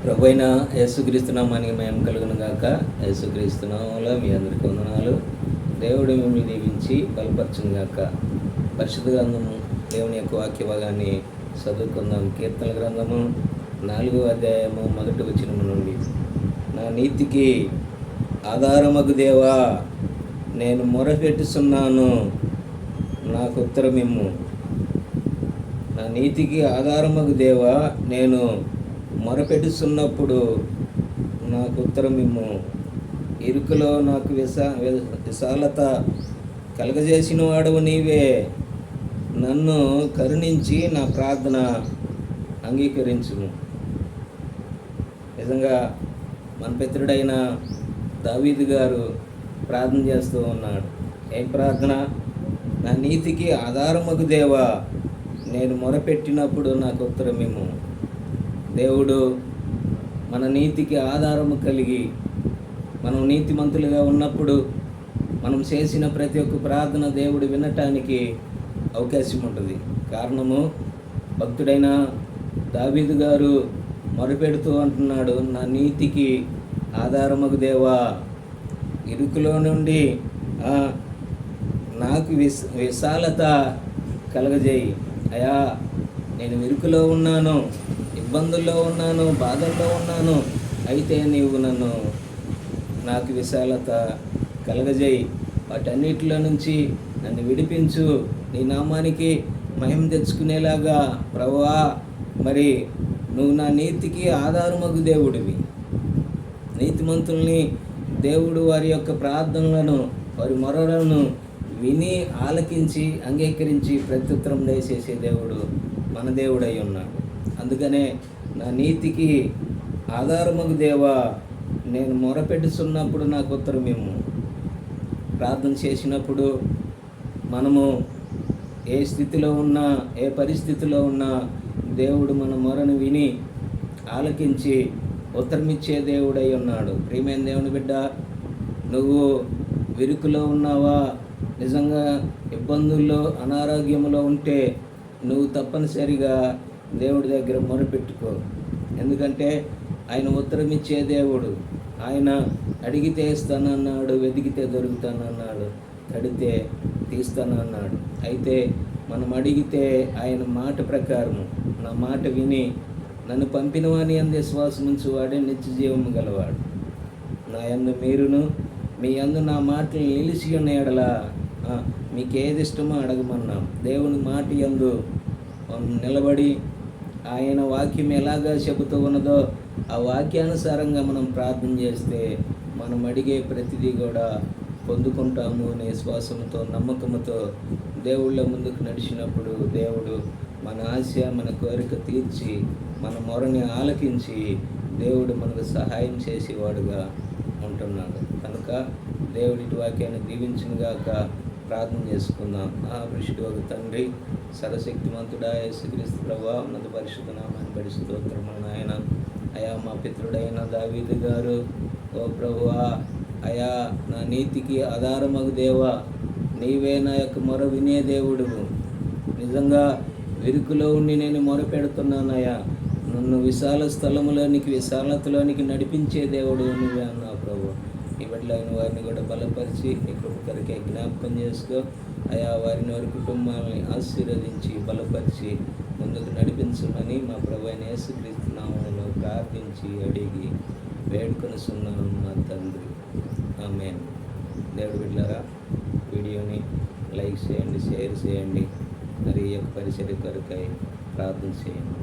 ప్రభువైన యేసుక్రీస్తు నామానికి మహిమ కలుగును గాక. యేసుక్రీస్తు నామములో మీ అందరికీ వందనాలు. దేవుడు మిమ్మల్ని దీవించి బలపరచును గాక. పరిశుద్ధ గ్రంథము దేవుని యొక్క వాక్య భాగాన్ని చదువుకుందాం. కీర్తన గ్రంథము 4వ అధ్యాయము 1వ వచనము నుండి. నా నీతికి ఆధారమగు దేవా, నేను మొరపెట్టుచున్నాను, నాకు ఉత్తరమిమ్ము. నా నీతికి ఆధారమగు దేవా, నేను మొరపెట్టుచున్నప్పుడు నాకు ఉత్తరమిమ్ము. ఇరుకులో నాకు విశాలత కలగజేసిన వాడవు నీవే. నన్ను కరుణించి నా ప్రార్థన అంగీకరించుము. నిజంగా మన పితరుడైన దావీదు గారు ప్రార్థన చేస్తూ ఉన్నాడు. ఏం ప్రార్థన? నా నీతికి ఆధారమగు దేవా, నేను మొరపెట్టినప్పుడు నాకు ఉత్తరమిమ్ము. దేవుడు మన నీతికి ఆధారము కలిగి, మనం నీతిమంతులుగా ఉన్నప్పుడు మనం చేసిన ప్రతి ఒక్క ప్రార్థన దేవుడు వినటానికి అవకాశం ఉంటుంది. కారణము, భక్తుడైన దావీదు గారు మొరపెడుతూ అంటున్నాడు, నా నీతికి ఆధారమగు దేవా, ఇరుకులో నుండి నాకు విశాలత కలగజేయి. అయా, నేను ఇరుకులో ఉన్నాను, ఇబ్బందుల్లో ఉన్నాను, బాధల్లో ఉన్నాను, అయితే నీవు నాకు విశాలత కలగజేయి. వాటన్నిటిలో నుంచి నన్ను విడిపించు. నీ నామానికి మహిమ తెచ్చుకునేలాగా ప్రభువా, మరి నువ్వు నా నీతికి ఆధారమగు దేవుడివి. నీతిమంతుల్ని దేవుడు వారి యొక్క ప్రార్థనలను, వారి మొరలను విని ఆలకించి అంగీకరించి ప్రత్యుత్తరం దయచేసే దేవుడు మన దేవుడై ఉన్నాడు. అందుకనే నా నీతికి ఆధారమగు దేవా, నేను మొరపెట్టుచున్నప్పుడు నాకు ఉత్తరమిమ్ము. ప్రార్థన చేసినప్పుడు మనము ఏ స్థితిలో ఉన్నా, ఏ పరిస్థితిలో ఉన్నా దేవుడు మన మొరను విని ఆలకించి ఉత్తరమిచ్చే దేవుడై ఉన్నాడు. ప్రియమైన దేవుని బిడ్డ, నువ్వు విరుకులో ఉన్నావా? నిజంగా ఇబ్బందుల్లో, అనారోగ్యంలో ఉంటే నువ్వు తప్పనిసరిగా దేవుడి దగ్గర మొరపెట్టుకో. ఎందుకంటే ఆయన ఉత్తరమిచ్చే దేవుడు. ఆయన అడిగితే ఇస్తానన్నాడు, వెతికితే దొరుకుతానన్నాడు, కడితే తీస్తానన్నాడు. అయితే మనం అడిగితే ఆయన మాట ప్రకారము, నా మాట విని నన్ను పంపిన వాని అందు విశ్వాసం ఉంచువాడే నిత్య జీవము గలవాడు. నా యందు మీరును, మీ యందు నా మాటలు నిలిచి ఉన్న ఎడల మీకు ఏది ఇష్టమో అడగమన్నాం. దేవుని మాట యందు నిలబడి ఆయన వాక్యం ఎలాగా చెబుతూ ఉన్నదో ఆ వాక్యానుసారంగా మనం ప్రార్థన చేస్తే మనం అడిగే ప్రతిదీ కూడా పొందుకుంటాము అనే విశ్వాసంతో, నమ్మకంతో దేవుళ్ళ ముందుకు నడిచినప్పుడు దేవుడు మన ఆశ, మన కోరిక తీర్చి, మన మొరని ఆలకించి దేవుడు మనకు సహాయం చేసేవాడుగా ఉంటున్నాడు. కనుక దేవుడి వాక్యాన్ని దీవించునుగాక. ప్రార్థన చేసుకుందాం. పరిశుద్ధ తండ్రి, సర్వశక్తిమంతుడా యేసుక్రీస్తు ప్రభువా, ఉన్నత పరిశుద్ధ నామాన్ని బడి స్తోత్రములు నాయన. అయా, మా పితరుడైన దావీదు గారు, ఓ ప్రభువా, అయా, నా నీతికి ఆధారమగు దేవా, నీవే నా యొక్క మొర వినే దేవుడు. నిజంగా విరుకులో ఉండి నేను మొర పెడుతున్నానయ్యా, నన్ను విశాల స్థలములోనికి, విశాలతలోనికి నడిపించే దేవుడు నువ్వే అన్నావు ప్రభు. ఈ బిడ్డలైన వారిని కూడా బలపరిచి నీ కృప కొరకే జ్ఞాపకం చేసుకో. అయా, వారిని, వారి కుటుంబాలని ఆశీర్వదించి బలపరిచి ముందుకు నడిపించమని మా ప్రభువైన యేసుక్రీస్తు నామములో ప్రార్థించి అడిగి వేడుకొనుచున్నాను మా తండ్రి. ఆమేన్. దేవుడి బిడ్డలారా, వీడియోని లైక్ చేయండి, షేర్ చేయండి, మరి ఈ యొక్క పరిచర్య కొరకై ప్రార్థన చేయండి.